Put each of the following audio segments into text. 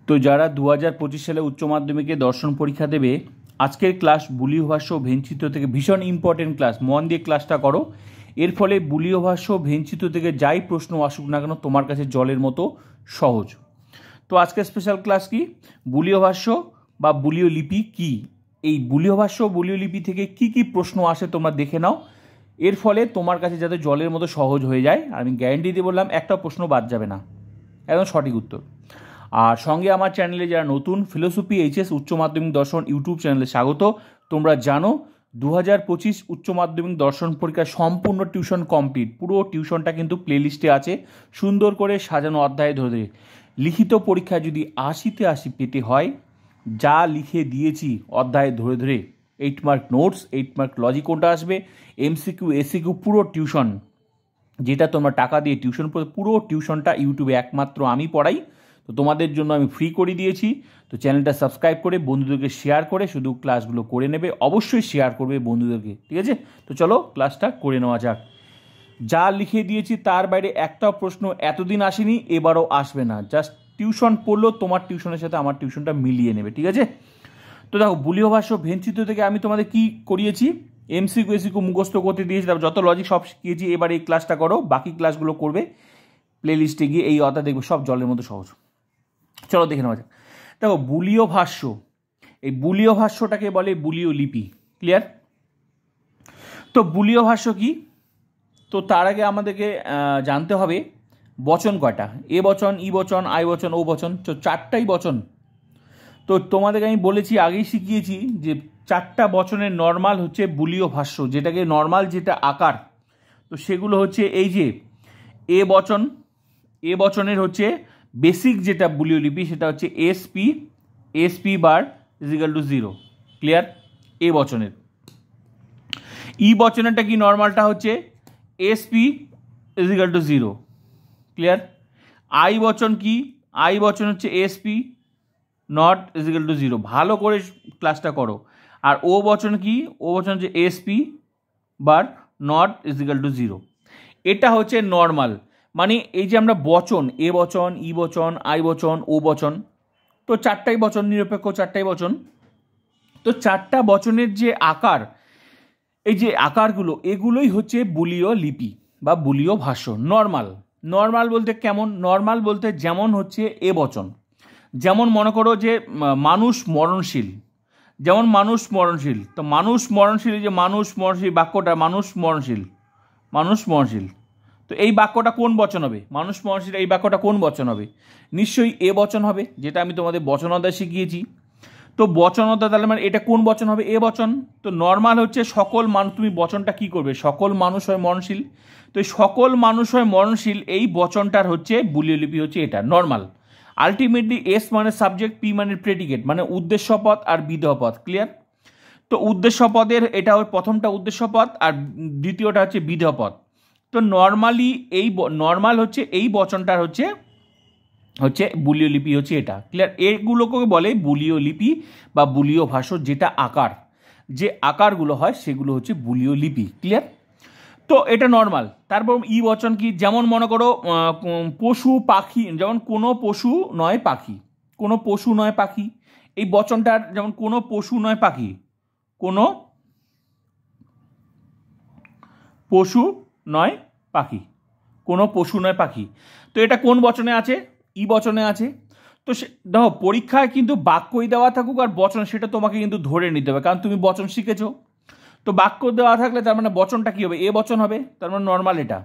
তো যারা 2025 সালে উচ্চ মাধ্যমিকে দর্শন পরীক্ষা দেবে, আজকের ক্লাস বুলীয় ভাষ্য ভেঞ্চিত্র থেকে ভীষণ ইম্পর্টেন্ট ক্লাস, মন দিয়ে ক্লাসটা করো। এর ফলে বুলীয় ভাষ্য ভেঞ্চিত্র থেকে যাই প্রশ্ন আসুক না কেন তোমার কাছে জলের মতো সহজ। তো আজকের স্পেশাল ক্লাস কি, বুলীয় ভাষ্য বা বুলীয় লিপি কি, এই বুলীয় ভাষ্য বুলীয় লিপি থেকে কি কি প্রশ্ন আসে তোমরা দেখে নাও। এর ফলে তোমার কাছে যাতে জলের মতো সহজ হয়ে যায়, আমি গ্যারান্টি দিয়ে বললাম একটা প্রশ্ন বাদ যাবে না, একদম সঠিক উত্তর। আর সঙ্গে আমার চ্যানেলে যারা নতুন, ফিলোসফি এইচএস উচ্চ মাধ্যমিক দর্শন ইউটিউব চ্যানেলে স্বাগত। তোমরা জানো 2025 উচ্চ মাধ্যমিক দর্শন পরীক্ষার সম্পূর্ণ টিউশন কমপ্লিট, পুরো টিউশনটা কিন্তু প্লেলিস্টে আছে, সুন্দর করে সাজানো অধ্যায় ধরে ধরে। লিখিত পরীক্ষায় যদি 80তে 80 পেতে হয়, যা লিখে দিয়েছি অধ্যায় ধরে ধরে, 8 মার্ক নোটস, 8 মার্ক লজিক কোনটা আসবে, এমসিকিউ এসিকিউ, পুরো টিউশন, যেটা তোমরা টাকা দিয়ে টিউশন পড়ে, পুরো টিউশনটা ইউটিউবে একমাত্র আমি পড়াই। তো তোমাদের জন্য আমি ফ্রি করে দিয়েছি। তো চ্যানেলটা সাবস্ক্রাইব করে বন্ধুদেরকে শেয়ার করে শুধু ক্লাসগুলো করে নেবে, অবশ্যই শেয়ার করবে বন্ধুদেরকে, ঠিক আছে? তো চলো ক্লাসটা করে নেওয়া যাক। যা লিখে দিয়েছি তার বাইরে একটাও প্রশ্ন এতদিন আসেনি, এবারও আসবে না। জাস্ট টিউশন পড়লো, তোমার টিউশনের সাথে আমার টিউশনটা মিলিয়ে নেবে, ঠিক আছে? তো দেখো, বুলীয় ভাষ্য ভেঞ্চিত্র থেকে আমি তোমাদের কি করিয়েছি, এমসিকিউ এসিকিউ মুখস্থ করতে দিয়েছি, তারপর যত লজিক সব শিখিয়েছি। এবার এই ক্লাসটা করো, বাকি ক্লাসগুলো করবে প্লেলিস্টে গিয়ে, এই অধ্যায় দেখবে সব জলের মতো সহজ। চলো দেখে নেওয়া যাক। দেখো, বুলীয় ভাষ্য, এই বুলীয় ভাষ্যটাকে বলে বুলীয় লিপি। ক্লিয়ার? তো বুলীয় ভাষ্য কি, তো তার আগে আমাদেরকে জানতে হবে বচন কয়টা, এ বচন, ই বচন, আই বচন, ও বচন। তো 4টাই বচন। তো তোমাদেরকে আমি বলেছি, আগেই শিখিয়েছি যে 4টা বচনের নর্মাল হচ্ছে বুলীয় ভাষ্য, যেটাকে নর্মাল যেটা আকার, তো সেগুলো হচ্ছে এই যে এ বচন, এ বচনের হচ্ছে বেসিক যেটা বুলীয় লিপি সেটা হচ্ছে SP bar is equal to 0। Clear? এ বচনের। ই বচনেরটা কি, নর্মালটা হচ্ছে এসপি ইজিক্যাল টু 0। ক্লিয়ার? আই বচন কি, আই বচন হচ্ছে এসপি নট ইজিক্যাল টু 0। ভালো করে ক্লাসটা করো। আর ও বচন কি, ও বচন হচ্ছে SP bar not is equal to 0। এটা হচ্ছে নর্মাল, মানে এই যে আমরা বচন, এ বচন, ই বচন, আই বচন, ও বচন, তো 4টাই বচন, নিরপেক্ষ 4টাই বচন। তো 4টা বচনের যে আকার, এই যে আকারগুলো, এগুলোই হচ্ছে বুলীয় লিপি বা বুলীয় ভাষ্য। নর্মাল, নর্মাল বলতে কেমন, নর্মাল বলতে যেমন হচ্ছে এ বচন, যেমন মনে করো যে মানুষ মরণশীল, যেমন মানুষ মরণশীল, তো মানুষ মরণশীল, এই যে মানুষ মরণশীল বাক্যটা, মানুষ মরণশীল, মানুষ মরণশীল, তো এই বাক্যটা কোন বচন হবে, মানুষ মরণশীল, এই বাক্যটা কোন বচন হবে? নিশ্চয়ই এ বচন হবে, যেটা আমি তোমাদের বচন অধ্যায় শিখিয়েছি। তো বচন অধ্যায়, তাহলে মানে এটা কোন বচন হবে? এ বচন। তো নর্মাল হচ্ছে সকল মানুষ, তুমি বচনটা কি করবে, সকল মানুষ হয় মরণশীল, তো এই সকল মানুষ হয় মরণশীল, এই বচনটার হচ্ছে বুলীয় লিপি হচ্ছে এটা নর্মাল। আলটিমেটলি এস মানে সাবজেক্ট, পি মানে প্রেডিকেট, মানে উদ্দেশ্য পদ আর বিদেহ পদ। ক্লিয়ার? তো উদ্দেশ্য পদের এটা প্রথমটা উদ্দেশ্য পদ আর দ্বিতীয়টা হচ্ছে বিদেহ পদ। তো নর্মালি এই নর্মাল হচ্ছে এই বচনটার হচ্ছে বুলীয় লিপি হচ্ছে এটা। ক্লিয়ার? এগুলোকে বলে বুলীয় লিপি বা বুলীয় ভাষ্য, যেটা আকার, যে আকারগুলো হয় সেগুলো হচ্ছে বুলীয় লিপি। ক্লিয়ার? তো এটা নর্মাল। তারপর ই বচন কি, যেমন মনে করো পশু পাখি, যেমন কোনো পশু নয় পাখি, কোনো পশু নয় পাখি, এই বচনটার যেমন কোনো পশু নয় পাখি, কোনো পশু নয় পাখি, কোনো পশু নয় পাখি, তো এটা কোন বচনে আছে? ই বচনে আছে। তো দেখো, পরীক্ষায় কিন্তু বাক্যই দেওয়া থাকুক আর বচন, সেটা তোমাকে কিন্তু ধরে নিতে হবে, কারণ তুমি বচন শিখেছো। তো বাক্য দেওয়া থাকলে তার মানে বচনটা কি হবে? এ বচন হবে, তার মানে নর্মাল এটা।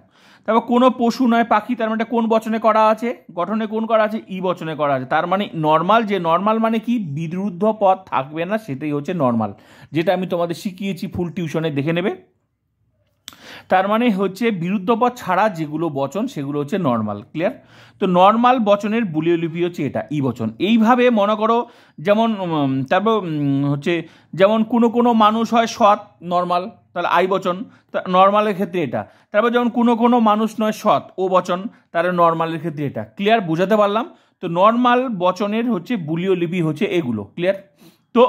তারপর কোনো পশু নয় পাখি, তার মানে কোন বচনে করা আছে, গঠনে কোন করা আছে, ই বচনে করা আছে, তার মানে নর্মাল। যে নর্মাল মানে কি, বিরুদ্ধ পদ থাকবে না, সেটাই হচ্ছে নর্মাল, যেটা আমি তোমাদের শিখিয়েছি ফুল টিউশনে, দেখে নেবে। তার মানে হচ্ছে বিরুদ্ধ পদ ছাড়া যেগুলো বচন সেগুলো হচ্ছে নর্মাল। ক্লিয়ার? তো নর্মাল বচনের বুলীয় লিপি হচ্ছে এটা, ই বচন। এইভাবে মনে করো, যেমন তারপর হচ্ছে যেমন কোনো কোনো মানুষ হয় সৎ, নর্মাল, তাহলে আই বচন, নর্মালের ক্ষেত্রে এটা। তারপর যেমন কোনো কোনো মানুষ নয় সৎ, ও বচন, তাহলে নর্মালের ক্ষেত্রে এটা। ক্লিয়ার? বুঝাতে পারলাম? তো নর্মাল বচনের হচ্ছে বুলীয় লিপি হচ্ছে এগুলো। ক্লিয়ার? তো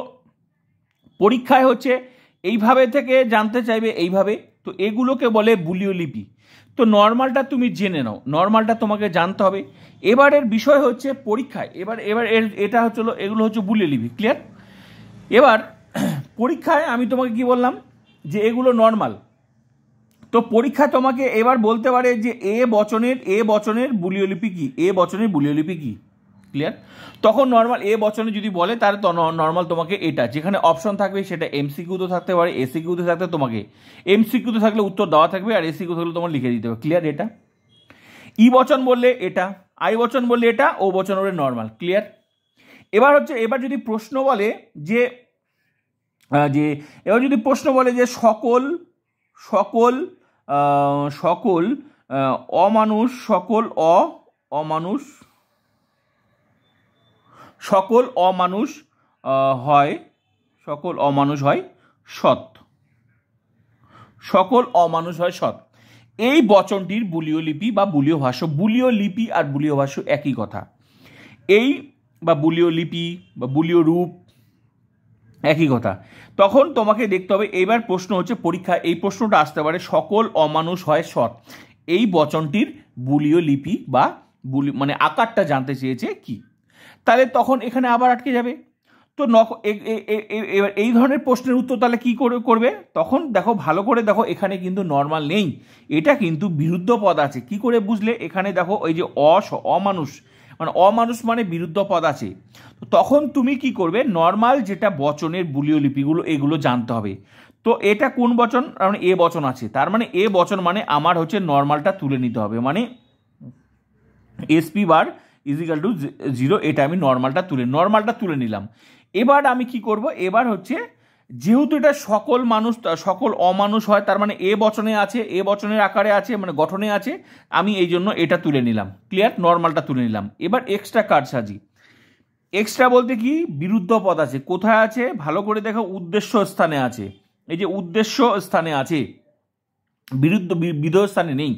পরীক্ষায় হচ্ছে এইভাবে থেকে জানতে চাইবে এইভাবে, তো এগুলোকে বলে বুলীয় লিপি। তো নর্মালটা তুমি জেনে নাও, নর্মালটা তোমাকে জানতে হবে। এবারের বিষয় হচ্ছে পরীক্ষায়, এবার এটা হচ্ছিল, এগুলো হচ্ছে বুলিও লিপি, ক্লিয়ার। এবার পরীক্ষায় আমি তোমাকে কি বললাম যে এগুলো নর্মাল। তো পরীক্ষা তোমাকে এবার বলতে পারে যে এ বচনের বুলিও লিপি কি, এ বচনের বুলিও লিপি কি, ক্লিয়ার। তখন নর্মাল এ বচনে যদি বলে তাহলে নর্মাল তোমাকে এটা, যেখানে অপশন থাকবে সেটা এমসিকিউতে থাকতে পারে, এসিকিউতে থাকতে, তোমাকে এমসিকিউতে থাকলে উত্তর দেওয়া থাকবে আর এসিকিউ থাকলে তোমার লিখে দিতে হবে, ক্লিয়ার। এটা ই বচন বললে এটা, আই বচন বললে এটা, ও বচন বললে নর্মাল, ক্লিয়ার। এবার হচ্ছে, এবার যদি প্রশ্ন বলে যে এবার যদি প্রশ্ন বলে যে সকল সকল সকল অমানুষ, অমানুষ সকল অমানুষ হয়, সকল অমানুষ হয় সৎ, সকল অমানুষ হয় সৎ, এই বচনটির বুলিও লিপি বা বুলিও ভাষ্য, বুলিও লিপি আর বুলিও ভাষ্য একই কথা, এই বা বুলিও লিপি বা বুলিও রূপ একই কথা। তখন তোমাকে দেখতে হবে, এইবার প্রশ্ন হচ্ছে পরীক্ষা এই প্রশ্নটা আসতে পারে সকল অমানুষ হয় সৎ, এই বচনটির বুলিও লিপি বা মানে আকারটা জানতে চেয়েছে কি, তাহলে তখন এখানে আবার আটকে যাবে। তো এবার এই ধরনের প্রশ্নের উত্তর তাহলে কি করবে, তখন দেখো ভালো করে দেখো, এখানে কিন্তু নর্মাল নেই, এটা কিন্তু বিরুদ্ধ পদ আছে। কি করে বুঝলে, এখানে দেখো ওই যে অমানুষ মানে অমানুষ মানে বিরুদ্ধ পদ আছে। তো তখন তুমি কি করবে, নর্মাল যেটা বচনের বুলিও লিপিগুলো এগুলো জানতে হবে। তো এটা কোন বচন, মানে এ বচন আছে, তার মানে এ বচন মানে আমার হচ্ছে নর্মালটা তুলে নিতে হবে, মানে এসপি বার ইজিক্যাল টু 0, এটা আমি নর্মালটা তুলে নিলাম। এবার আমি কি করব, এবার হচ্ছে যেহেতু এটা সকল মানুষ সকল অমানুষ হয়, তার মানে এ বচনে আছে, এ বচনের আকারে আছে, মানে গঠনে আছে, আমি এই জন্য এটা তুলে নিলাম, ক্লিয়ার, নর্মালটা তুলে নিলাম। এবার এক্সট্রা কার্ড সাজি, এক্সট্রা বলতে কি বিরুদ্ধ পদ আছে, কোথায় আছে ভালো করে দেখো, উদ্দেশ্য স্থানে আছে, এই যে উদ্দেশ্য স্থানে আছে, বিধেয় স্থানে নেই।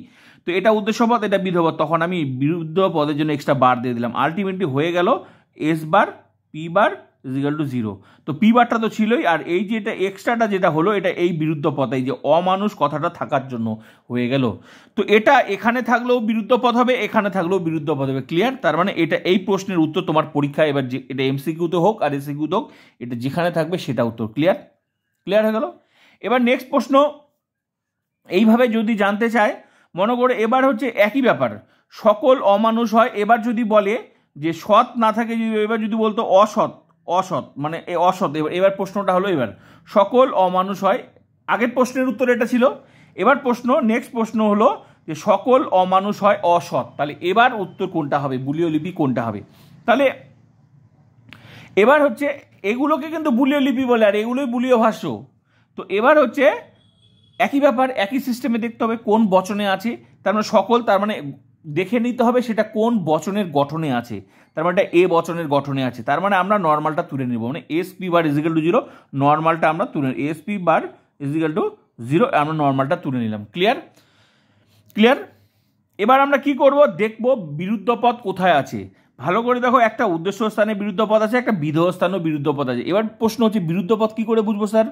তো এটা উদ্দেশ্য পদ, এটা বিধেয় পদ, তখন আমি বিরুদ্ধ পদের জন্য এক্সট্রা বার দিয়ে দিলাম, আলটিমেটলি হয়ে গেল S bar P bar is equal to 0। তো পি বারটা তো ছিলই, আর এই যে এটা এক্সট্রাটা যেটা হলো, এটা এই বিরুদ্ধ পদ, এই যে অমানুষ কথাটা থাকার জন্য হয়ে গেল। তো এটা এখানে থাকলেও বিরুদ্ধ পদ হবে, এখানে থাকলেও বিরুদ্ধ পদ হবে, ক্লিয়ার। তার মানে এটা এই প্রশ্নের উত্তর তোমার পরীক্ষায়, এবার যে এটা এমসিকিউতে হোক আর এসিকিউতে হোক, এটা যেখানে থাকবে সেটা উত্তর, ক্লিয়ার হয়ে গেল। এবার নেক্সট প্রশ্ন এইভাবে যদি জানতে চায়, মনে করে এবার হচ্ছে একই ব্যাপার, সকল অমানুষ হয়, এবার যদি বলে যে সৎ না থাকে, এবার যদি বলতো অসৎ মানে অসৎ, এবার প্রশ্নটা হলো, এবার সকল অমানুষ হয়, আগের প্রশ্নের উত্তর এটা ছিল, এবার নেক্সট প্রশ্ন হলো যে সকল অমানুষ হয় অসৎ, তাহলে এবার উত্তর কোনটা হবে, বুলিও লিপি কোনটা হবে। তাহলে এবার হচ্ছে এগুলোকে কিন্তু বুলিও লিপি বলে, আর এগুলোই বুলিও ভাষ্য। তো এবার হচ্ছে একই ব্যাপার, একই সিস্টেমে দেখতে হবে কোন বচনে আছে, তার মানে সকল, তার মানে দেখে নিতে হবে সেটা কোন বচনের গঠনে আছে, তার মানে এটা এ বচনের গঠনে আছে, তার মানে আমরা নর্মালটা তুলে নিব, মানে S P bar is equal to 0, নর্মালটা আমরা তুলে, S P bar is equal to 0, আমরা নর্মালটা তুলে নিলাম, ক্লিয়ার। এবার আমরা কি করব, দেখব বিরুদ্ধ পদ কোথায় আছে। ভালো করে দেখো, একটা উদ্দেশ্য স্থানে বিরুদ্ধ পদ আছে, একটা বিধেয় স্থানেও বিরুদ্ধ পদ আছে। এবার প্রশ্ন হচ্ছে বিরুদ্ধ পদ কি করে বুঝবো স্যার,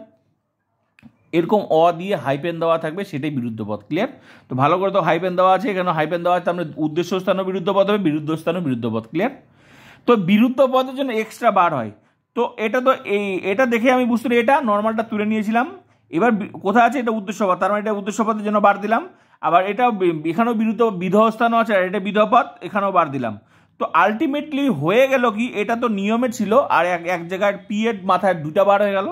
এরকম অ দিয়ে হাইপেন দেওয়া থাকবে, সেটাই বিরুদ্ধ পদ, ক্লিয়ার। তো ভালো করে তো হাইপেন দেওয়া আছে, এখানে হাইপেন দেওয়া আছে, আমরা উদ্দেশ্য স্থানও বিরুদ্ধ পদ হবে, বিরুদ্ধ স্থানও বিরুদ্ধ পদ, ক্লিয়ার। তো বিরুদ্ধ পদের জন্য এক্সট্রা বার হয়, তো এটা তো এটা দেখে আমি বুঝতে পারি, এটা নর্মালটা তুলে নিয়েছিলাম। এবার কোথায় আছে, এটা উদ্দেশ্য পদ, তার মানে এটা উদ্দেশ্য পদের জন্য বার দিলাম। আবার এটা এখানেও বিধেয় স্থানও আছে, আর এটা বিধেয় পদ, এখানেও বার দিলাম। তো আলটিমেটলি হয়ে গেল কি, এটা তো নিয়মে ছিল, আর এক জায়গায় পি এর মাথায় 2টা বার হয়ে গেল,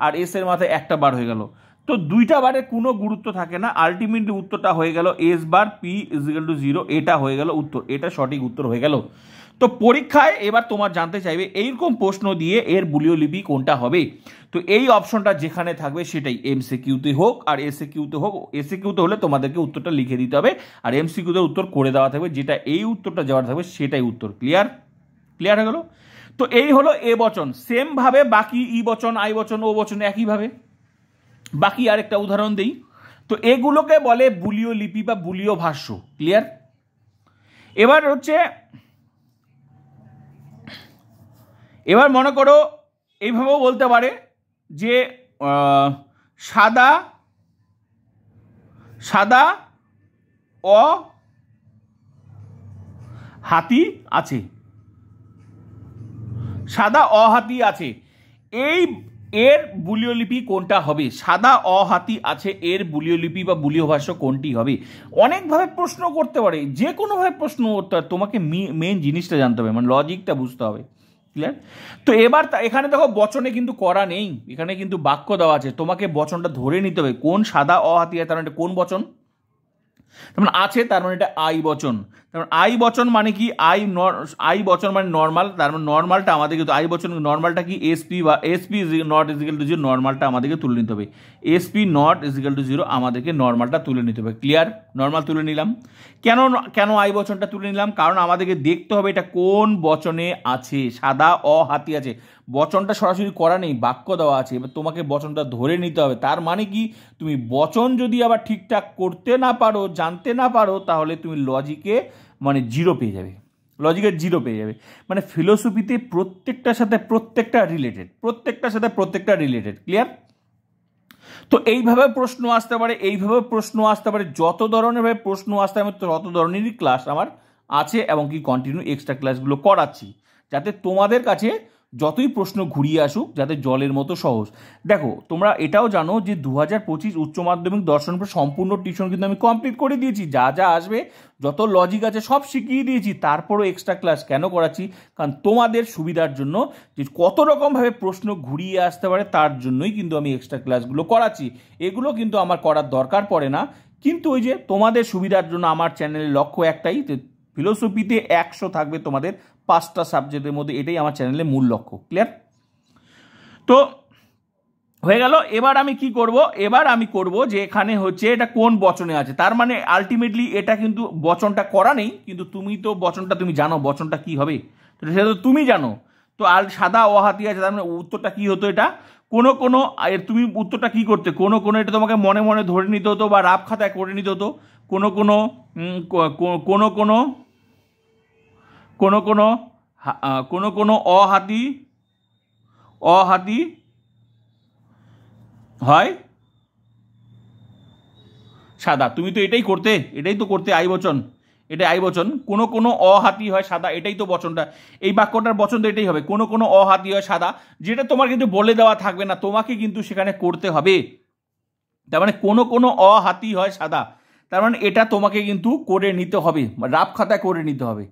আর এস এর মাথায় 1টা বার হয়ে গেল। তো 2টা বারের কোনো গুরুত্ব থাকে না, আলটিমেটলি উত্তরটা হয়ে গেল S bar P is equal to 0, এটা হয়ে গেল উত্তর, এটা সঠিক উত্তর হয়ে গেল। তো পরীক্ষায় এবার তোমার জানতে চাইবে এইরকম প্রশ্ন দিয়ে এর বুলিও লিপি কোনটা হবে, তো এই অপশনটা যেখানে থাকবে সেটাই, এমসিকিউতে হোক আর এসিকিউতে হোক, এসিকিউতে হলে তোমাদেরকে উত্তরটা লিখে দিতে হবে, আর এমসিকিউতে উত্তর করে দেওয়া থাকবে, যেটা এই উত্তরটা যাওয়ার থাকবে সেটাই উত্তর, ক্লিয়ার হয়ে গেল। তো এই হলো এ বচন, সেম ভাবে বাকি ই বচন, আই বচন, ও বচন একইভাবে। বাকি আরেকটা উদাহরণ দেই, তো এগুলোকে বলে বুলিও লিপি বা বুলিও ভাষ্য, ক্লিয়ার। এবার হচ্ছে, এবার মনে করো এইভাবেও বলতে পারে যে সাদা অ হাতি আছে, সাদা অ হাতি আছে, এর বুলীয় লিপি কোনটা হবে? সাদা অ হাতি আছে, এর বুলীয় লিপি বা বুলীয় ভাষ্য কোনটি হবে? অনেকভাবে প্রশ্ন করতে পারে, যে কোনোভাবে প্রশ্ন করতে পারে, তোমাকে মেন জিনিসটা জানতে হবে, মানে লজিকটা বুঝতে হবে। ক্লিয়ার? তো এবার এখানে দেখো বচনে কিন্তু করা নেই, এখানে কিন্তু বাক্য দেওয়া আছে, তোমাকে বচনটা ধরে নিতে হবে কোন সাদা অ হাতি আছে, তার মানে কোন বচন, তার মানে আছে, তার মানে এটা আই বচন। তার মানে আই বচন মানে কি? আই বচন মানে নর্মাল, তার মানে নর্মালটা আমাদেরকে, আই বচন নর্মালটা কি? এসপি বা এসপি নট ইজিক্যাল টু 0, নর্মালটা আমাদেরকে তুলে নিতে হবে। এসপি নট ইজিক্যাল টু 0 আমাদেরকে নর্মালটা তুলে নিতে হবে। ক্লিয়ার? নর্মাল তুলে নিলাম। কেন আই বচনটা তুলে নিলাম? কারণ আমাদেরকে দেখতে হবে এটা কোন বচনে আছে, সাদা অ হাতি আছে। বচনটা সরাসরি করা নেই, বাক্য দেওয়া আছে, এবার তোমাকে বচনটা ধরে নিতে হবে। তার মানে কি? তুমি বচন যদি আবার ঠিকঠাক করতে না পারো, জানতে না পারো, তাহলে তুমি লজিকে মানে 0 পেয়ে যাবে, লজিকের 0 পেয়ে যাবে। মানে ফিলোসফিতে প্রত্যেকটার সাথে প্রত্যেকটা রিলেটেড। ক্লিয়ার? তো এইভাবে প্রশ্ন আসতে পারে, যত ধরনের ভাবে প্রশ্ন আসতে পারে, তত ধরনেরই ক্লাস আমার আছে এবং কি কন্টিনিউ এক্সট্রা ক্লাসগুলো করাচ্ছি, যাতে তোমাদের কাছে যতই প্রশ্ন ঘুরিয়ে আসুক যাতে জলের মতো সহজ। দেখো তোমরা এটাও জানো যে 2025 উচ্চ মাধ্যমিক দর্শন সম্পূর্ণ টিউশন কিন্তু আমি কমপ্লিট করে দিয়েছি, যা আসবে, যত লজিক আছে সব শিখিয়ে দিয়েছি। তারপরও এক্সট্রা ক্লাস কেন করাচ্ছি? কারণ তোমাদের সুবিধার জন্য, যে কত রকমভাবে প্রশ্ন ঘুরিয়ে আসতে পারে তার জন্যই কিন্তু আমি এক্সট্রা ক্লাসগুলো করাচ্ছি। এগুলো কিন্তু আমার করার দরকার পড়ে না, কিন্তু ওই যে তোমাদের সুবিধার জন্য আমার চ্যানেলের লক্ষ্য একটাই, ফিলোসফিতে 100 থাকবে তোমাদের 5টা সাবজেক্টের মধ্যে, এটাই আমার চ্যানেলের মূল লক্ষ্য। ক্লিয়ার? তো হয়ে গেল। এবার আমি কি করব? এবার আমি করব যে এখানে হচ্ছে এটা কোন বচনে আছে, তার মানে আলটিমেটলি এটা কিন্তু বচনটা করা নেই, কিন্তু তুমি তো বচনটা তুমি জানো বচনটা কি হবে, তো সেটা তো তুমি জানো। তো সাদা অ হাতি আছে, তার মানে উত্তরটা কি হতো? এটা কোনো তুমি উত্তরটা কি করতে, কোনো এটা তোমাকে মনে মনে ধরে নিতে হতো বা রাফ খাতায় করে নিতে হতো। কোনো অ হাতি হয় সাদা, তুমি তো এটাই করতে, আই বচন, এটাই আই বচন। কোনো অ হাতি হয় সাদা, এটাই তো বচনটা, এই বাক্যটার বচন তো এটাই হবে, কোনো অ হাতি হয় সাদা, যেটা তোমার কিন্তু বলে দেওয়া থাকবে না, তোমাকে কিন্তু সেখানে করতে হবে। তার মানে কোনো অ হাতি হয় সাদা, তার মানে এটা তোমাকে কিন্তু করে নিতে হবে, রাফ খাতায় করে নিতে হবে।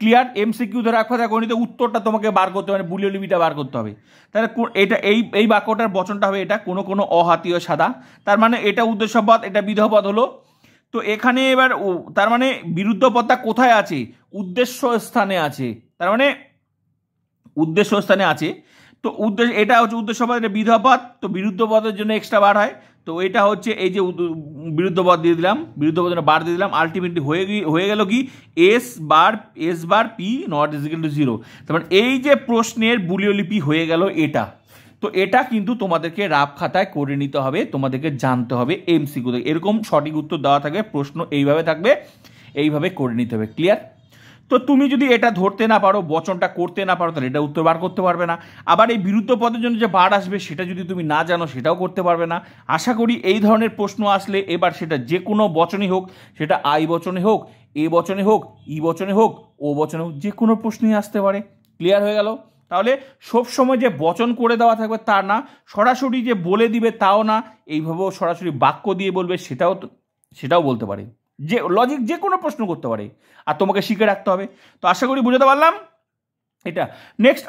ক্লিয়ার? এমসিকিউতে রাফ খাতায় করে নিতে, উত্তরটা তোমাকে বার করতে হবে, বুলীয় লিপিটা বার করতে হবে। তাহলে এটা এই বাক্যটার বচনটা হবে এটা কোনো অ হাতি হয় সাদা, তার মানে এটা উদ্দেশ্যপদ, এটা বিধেয়পদ হলো। তো এখানে এবার তার মানে বিরুদ্ধ পদটা কোথায় আছে? উদ্দেশ্য স্থানে আছে, তার মানে উদ্দেশ্য স্থানে আছে। তো এটা হচ্ছে উদ্দেশ্য পদ, এটা বিধেয় পদ, তো বিরুদ্ধ পদের জন্য এক্সট্রা বার হয়। তো এটা হচ্ছে এই যে বিরুদ্ধ পদ দিয়ে দিলাম, বিরুদ্ধ পদের বার দিয়ে দিলাম, আলটিমেটলি হয়ে গেল কি? S bar P not is equal to 0। তার মানে এই যে প্রশ্নের বুলীয় লিপি হয়ে গেল এটা। তো এটা কিন্তু তোমাদেরকে রাফ খাতায় করে নিতে হবে, তোমাদেরকে জানতে হবে এমসিকিউ, এরকম সঠিক উত্তর দেওয়া থাকবে, প্রশ্ন এইভাবে থাকবে, এইভাবে করে নিতে হবে। ক্লিয়ার? তো তুমি যদি এটা ধরতে না পারো, বচনটা করতে না পারো, তাহলে এটা উত্তর বার করতে পারবে না। আবার এই বিরুদ্ধ পদের জন্য যে বার আসবে সেটা যদি তুমি না জানো, সেটাও করতে পারবে না। আশা করি এই ধরনের প্রশ্ন আসলে এবার সেটা যে কোনো বচনই হোক, সেটা আই বচনে হোক, এ বচনে হোক, ই বচনে হোক, ও বচনে হোক, যে কোনো প্রশ্নই আসতে পারে। ক্লিয়ার হয়ে গেল? তাহলে সবসময় যে বচন করে দেওয়া থাকবে তা না, সরাসরি যে বলে দিবে তাও না, এইভাবেও সরাসরি বাক্য দিয়ে বলবে সেটাও বলতে পারে, যে লজিক যে কোনো প্রশ্ন করতে পারে, আর তোমাকে শিখে রাখতে হবে। তো আশা করি বুঝতে পারলাম এটা। নেক্সট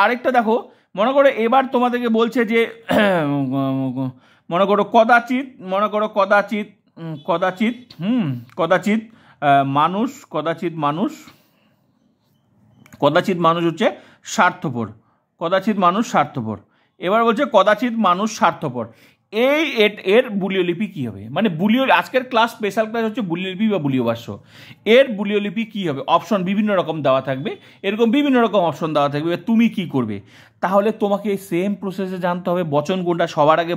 আরেকটা দেখো, মনে করো এবার তোমাদেরকে বলছে যে মনে করো কদাচিৎ মানুষ হচ্ছে স্বার্থপর। এবার বলছে কদাচিৎ মানুষ স্বার্থপর, এর বুলীয় লিপি কি হবে? মানে আজকের ক্লাস স্পেশাল ক্লাস হচ্ছে বুলীয় লিপি বা বুলীয় ভাষ্য। এর বুলীয় লিপি কি হবে? অপশন বিভিন্ন রকম দেওয়া থাকবে, এরকম বিভিন্ন রকম অপশন দেওয়া থাকবে, তুমি কি করবে? তাহলে তোমাকে সেম প্রসেসে জানতে হবে বচন কোনটা। সবার আগে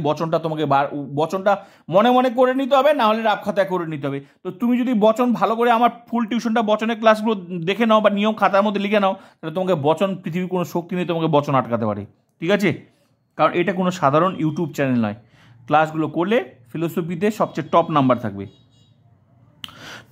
বচনটা মনে মনে করে নিতে হবে, না হলে রাফ খাতায় করে নিতে হবে। তো তুমি যদি বচন ভালো করে আমার ফুল টিউশনটা বচনের ক্লাসগুলো দেখে নাও বা নিয়ম খাতার মধ্যে লিখে নাও, তাহলে তোমাকে বচন, পৃথিবীর কোনো শক্তি নেই তোমাকে বচন আটকাতে পারে। ঠিক আছে? কারণ এটা কোনো সাধারণ ইউটিউব চ্যানেল নয়, ক্লাসগুলো করলে ফিলোসফিতে সবচেয়ে টপ নাম্বার থাকবে।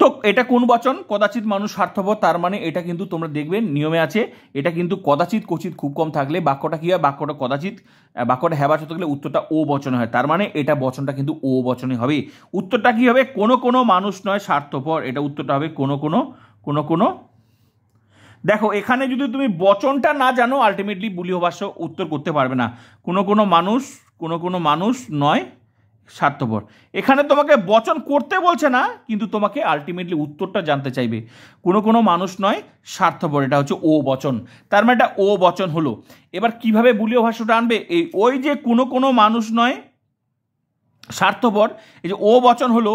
তো এটা কোন বচন? কদাচিৎ মানুষ স্বার্থপর, তার মানে এটা কিন্তু তোমরা দেখবে নিয়মে আছে, এটা কিন্তু কদাচিৎ কচিৎ খুব কম থাকলে বাক্যটা কি হয়? বাক্যটা কদাচিৎ, বাক্যটা হ্যাঁ বাচক থাকলে উত্তরটা ও বচনে হয়, তার মানে এটা বচনটা কিন্তু ও বচনে হবে। উত্তরটা কি হবে? কোনো কোনো মানুষ নয় স্বার্থপর, এটা উত্তরটা হবে কোনো কোনো। দেখো এখানে যদি তুমি বচনটা না জানো আলটিমেটলি বুলিয় ভাষ্য উত্তর করতে পারবে না। কোনো কোনো মানুষ নয় স্বার্থপর, এখানে তোমাকে বচন করতে বলছে না, কিন্তু তোমাকে আলটিমেটলি উত্তরটা জানতে চাইবে। কোনো মানুষ নয় স্বার্থপর, এটা হচ্ছে ও বচন, তার মানে এটা ও বচন হলো। এবার কিভাবে বুলিয় ভাষ্যটা আনবে? ওই যে কোনো মানুষ নয় স্বার্থপর, এই যে ও বচন হলো,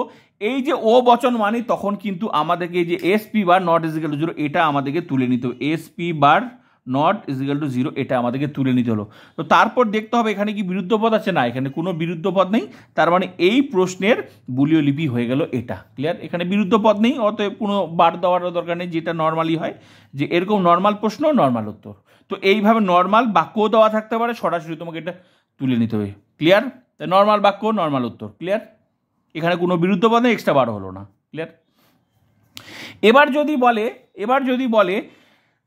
এই যে ও বচন মানে তখন কিন্তু আমাদেরকে এই যে SP bar not is equal to zero এটা আমাদেরকে তুলে নিতে হবে, SP bar not is equal to zero এটা আমাদেরকে তুলে নিতে হলো। তো তারপর দেখতে হবে এখানে কি বিরুদ্ধ পদ আছে? না, এখানে কোনো বিরুদ্ধ পদ নেই, তার মানে এই প্রশ্নের বুলিয় লিপি হয়ে গেল এটা। ক্লিয়ার? এখানে বিরুদ্ধ পদ নেই, অতএব কোনো বার দেওয়ার দরকার নেই, যেটা নর্মালি হয় যে এরকম নর্মাল প্রশ্ন নর্মাল উত্তর। তো এইভাবে নর্মাল বাক্যও দেওয়া থাকতে পারে, সরাসরি তোমাকে এটা তুলে নিতে হবে। ক্লিয়ার? নর্মাল বাক্য নর্মাল উত্তর। ক্লিয়ার? এখানে কোনো বিরুদ্ধ পদ নেই, এক্সট্রা বার হলো না। ক্লিয়ার? এবার যদি বলে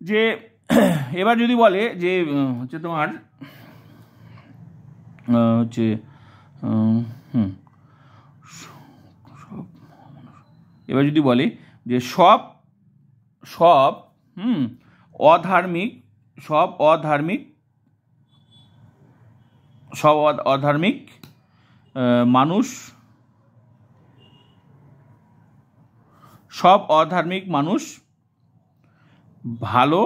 যে হচ্ছে তোমার হচ্ছে এবার যদি বলে যে সব অধার্মিক মানুষ ভালো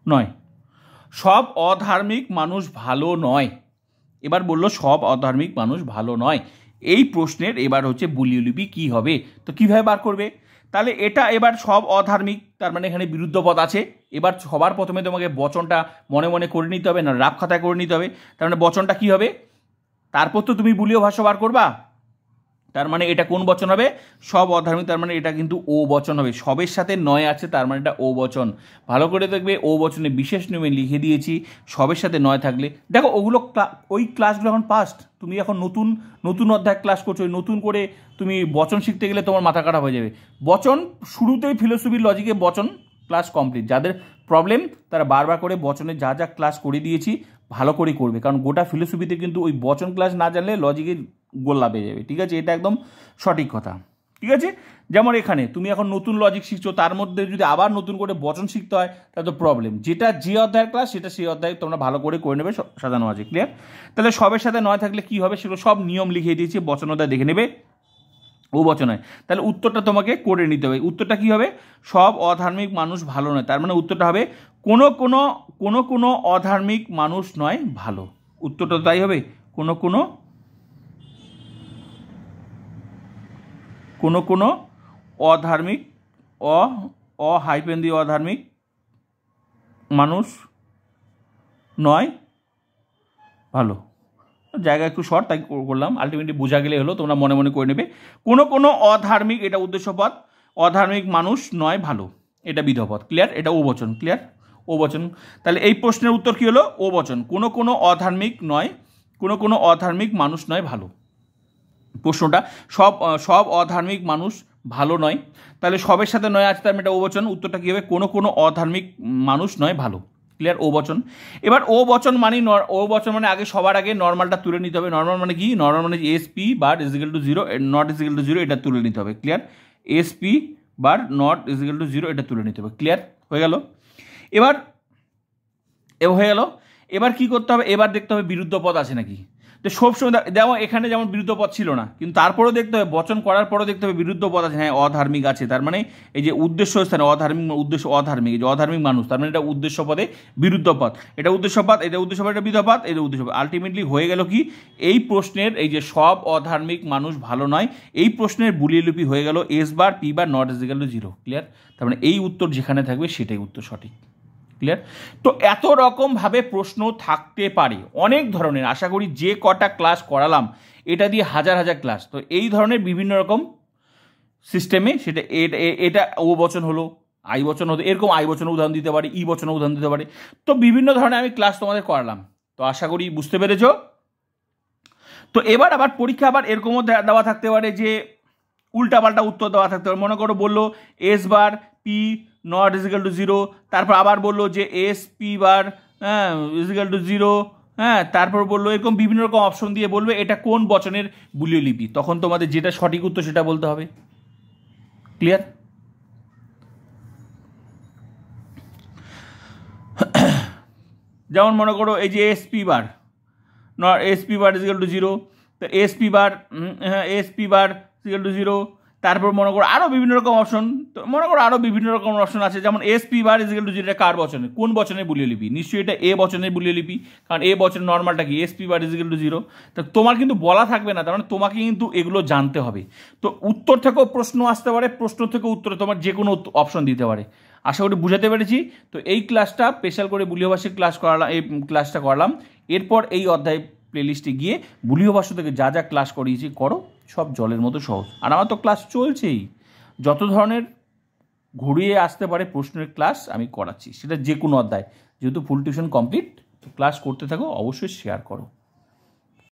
নয়, সব অধার্মিক মানুষ ভালো নয়। এবার বললো সব অধার্মিক মানুষ ভালো নয়, এই প্রশ্নের এবার হচ্ছে বুলিয় লিপি কি হবে? তো কিভাবে বার করবে? তাহলে এটা এবার সব অধার্মিক, তার মানে এখানে বিরুদ্ধ পদ আছে। এবার সবার প্রথমে তোমাকে বচনটা মনে মনে করে নিতে হবে, না রাফ খাতায় করে নিতে হবে। তার মানে বচনটা কি হবে? তারপর তো তুমি বুলিয় ভাষ্য বার করবা, তার মানে এটা কোন বচন হবে? সব অধার্মিক, তার মানে এটা কিন্তু ও বচন হবে। সবের সাথে নয় আছে, তার মানে এটা ও বচন। ভালো করে দেখবে, ও বচনে বিশেষ নিয়মে লিখে দিয়েছি, সবের সাথে নয় থাকলে। দেখো ওগুলো ওই ক্লাসগুলো এখন পাস্ট, তুমি এখন নতুন অধ্যায় ক্লাস করছো, নতুন করে তুমি বচন শিখতে গেলে তোমার মাথা খারাপ হয়ে যাবে। বচন শুরুতেই ফিলোসফির লজিকে বচন ক্লাস কমপ্লিট। যাদের প্রবলেম তারা বারবার করে বচনে যা যা ক্লাস করে দিয়েছি ভালো করে করবে, কারণ গোটা ফিলোসফিতে কিন্তু ওই বচন ক্লাস না জানলে লজিকে গোল্লা পেয়ে যাবে। ঠিক আছে? এটা একদম সঠিক কথা। ঠিক আছে? যেমন এখানে তুমি এখন নতুন লজিক শিখছো, তার মধ্যে যদি আবার নতুন করে বচন শিখতে হয় তাহলে তো প্রবলেম। যেটা যে অধ্যায়ের ক্লাস সেটা সেই অধ্যায় তোমরা ভালো করে নেবে, সাজানো আছে। ক্লিয়ার? তাহলে সবের সাথে নয় থাকলে কি হবে? সেগুলো সব নিয়ম লিখিয়ে দিয়েছি, বচন অধ্যায় দেখে নেবে, ও বচন হয়। তাহলে উত্তরটা তোমাকে করে নিতে হবে। উত্তরটা কি হবে? সব অধার্মিক মানুষ ভালো নয়, তার মানে উত্তরটা হবে কোনো অধার্মিক মানুষ নয় ভালো। উত্তরটা তাই হবে, কোনো অধার্মিক, হাইপেন দিয়ে অধার্মিক মানুষ নয় ভালো। জায়গা একটু শর্ট তাই করলাম, আলটিমেটলি বোঝা গেলে হলো, তোমরা মনে মনে করে নেবে। কোনো অধার্মিক এটা উদ্দেশ্যপদ, অধার্মিক মানুষ নয় ভালো এটা বিধপদ। ক্লিয়ার? এটা ও বচন। ক্লিয়ার? ও বচন। তাহলে এই প্রশ্নের উত্তর কি হলো? ও বচন। কোনো অধার্মিক মানুষ নয় ভালো। প্রশ্নটা সব অধার্মিক মানুষ ভালো নয়, তাহলে সবের সাথে নয় আছে, তার মানে এটা ও বচন। উত্তরটা কী হবে? কোনো অধার্মিক মানুষ নয় ভালো। ক্লিয়ার? ও বচন। এবার ও বচন মানে আগে সবার আগে নর্মালটা তুলে নিতে হবে। নর্মাল মানে কি? নর্মাল মানে SP bar is equal to zero, not is equal to zero, এটা তুলে নিতে হবে। Clear? SP bar not is equal to zero এটা তুলে নিতে হবে। ক্লিয়ার? হয়ে গেল? এবার কি করতে হবে? এবার দেখতে হবে বিরুদ্ধ পদ আছে নাকি। তো সবসময় যেমন এখানে যেমন বিরুদ্ধ পদ ছিল না, কিন্তু তারপরেও দেখতে হবে, বচন করার পরেও দেখতে হবে বিরুদ্ধ পদ আছে। হ্যাঁ, অধার্মিক আছে, তার মানে এই যে উদ্দেশ্য স্থানে অধার্মিক, এই যে অধার্মিক মানুষ, তার মানে এটা উদ্দেশ্য পদে বিরুদ্ধ পদ। এটা উদ্দেশ্য পদ, এটা বিরুদ্ধ পদ, এটা উদ্দেশ্য পদ। আলটিমেটলি হয়ে গেল কি? এই প্রশ্নের এই যে সব অধার্মিক মানুষ ভালো নয়, এই প্রশ্নের বুলিয় লিপি হয়ে গেল S bar P bar not is equal to zero. Clear? তার মানে এই উত্তর যেখানে থাকবে সেটাই উত্তর সঠিক। ক্লিয়ার? তো এত রকমভাবে প্রশ্ন থাকতে পারে, অনেক ধরনের। আশা করি যে কটা ক্লাস করালাম এটা দিয়ে হাজার ক্লাস, তো এই ধরনের বিভিন্ন রকম সিস্টেমে সেটা এটা ও বচন হলো, আই বচন হতো, এরকম আই বচন উদাহরণ দিতে পারে, ই বচন উদাহরণ দিতে পারে। তো বিভিন্ন ধরনের আমি ক্লাস তোমাদের করালাম, তো আশা করি বুঝতে পেরেছ। তো এবার আবার পরীক্ষা আবার এরকমও দেওয়া থাকতে পারে যে উল্টাপাল্টা উত্তর দেওয়া থাকতে পারে। মনে করো বললো S bar P not is equal to 0, তারপর আবার বললো যে S P bar is equal to 0, হ্যাঁ, তারপর বললো এরকম বিভিন্ন রকম অপশন দিয়ে বলবে এটা কোন বচনের বুলীয় লিপি, তখন তোমাদের যেটা সঠিক উত্তর সেটা বলতে হবে। ক্লিয়ার? যেমন মনে করো এই যে SP bar not SP bar is equal to 0, তো SP bar SP bar is equal to 0, তারপর মনে করো আরও বিভিন্ন রকম অপশন, তো মনে করো আরও বিভিন্ন রকম অপশন আছে, যেমন এসপি বার ইজিক্যাল টু 0 এটা কার বচনের, কোন বচনের বুলীয় লিপি? নিশ্চয়ই এটা এ বচনের বুলীয় লিপি, কারণ এ বচনের নর্মালটা কি এসপি বার ইজিক্যাল টু 0। তো তোমার কিন্তু বলা থাকবে না, তার মানে তোমাকে কিন্তু এগুলো জানতে হবে। তো উত্তর থেকেও প্রশ্ন আসতে পারে, প্রশ্ন থেকে উত্তরে তোমার যে কোনো অপশন দিতে পারে। আশা করি বুঝাতে পেরেছি। তো এই ক্লাসটা স্পেশাল করে বুলীয় ভাষার ক্লাস করালাম, এই ক্লাসটা করালাম। এরপর এই অধ্যায় প্লেলিস্টে গিয়ে বুলীয় ভাষা থেকে যা যা ক্লাস করিয়েছি করো, সব জলের মতো সহজ। আর আমার তো ক্লাস চলছেই, যত ধরনের ঘুরিয়ে আসতে পারে প্রশ্নের ক্লাস আমি করাচ্ছি, সেটা যে কোনো অধ্যায়। যেহেতু ফুল টিউশন কমপ্লিট, তো ক্লাস করতে থাকো, অবশ্যই শেয়ার করো।